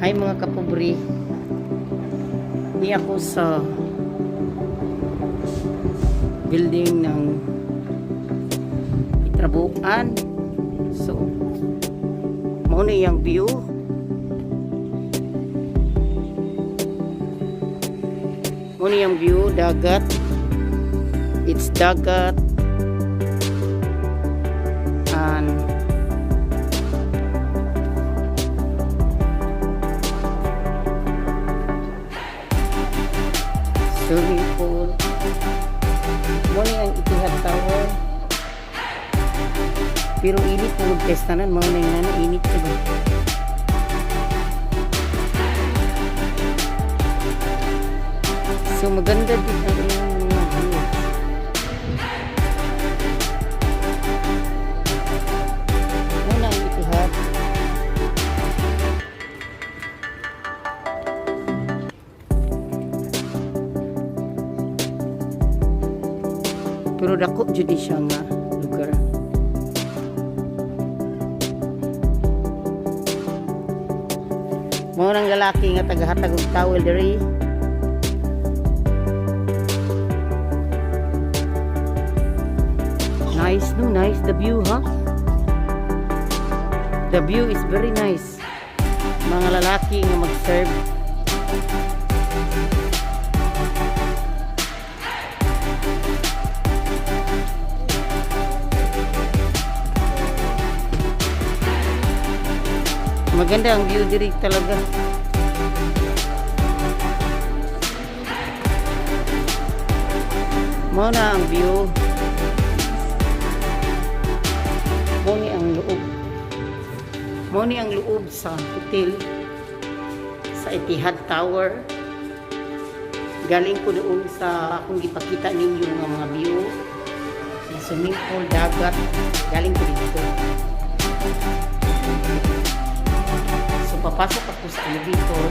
Hi mga kapubri, di ako sa building ng itrabuan. So mauna yung view. Mauna yung view, dagat. It's dagat and swimming pool. Mauna yung Etihad Tower. Pero init po magtestanan. Mauna yung init ko ba? So maganda din ang iyong mga view. Mauna yung Etihad. Pero dako jud siya nga lugar. Mo nang lalaki nga tagahatag og towel diri. Nice, no, nice the view, huh? The view is very nice. Mga lalaki nga mag-serve. Maganda ang view diri talaga. Mo na ang view. Mo ni ang loob. Mo ni ang loob sa hotel sa Etihad Tower. Galing ko doon sa akong gipakita ninyo nga mga view. Sa swimming pool, dagat. Galing ko dito. Papasok ako sa elevator.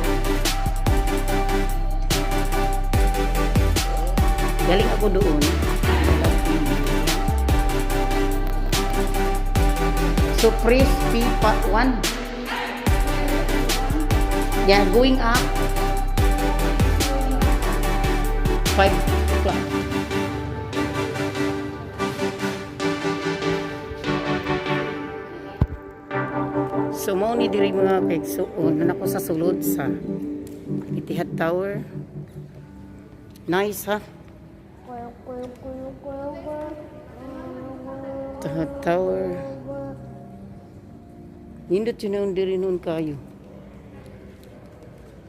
Galing ako doon. So press P part 1. Yeah, going up 5 o'clock. So mao ni diri mga pegsuon na ako sa sulod sa Etihad Tower. Nice, ha? Etihad Tower. Nindot yun ang diri nun kayo.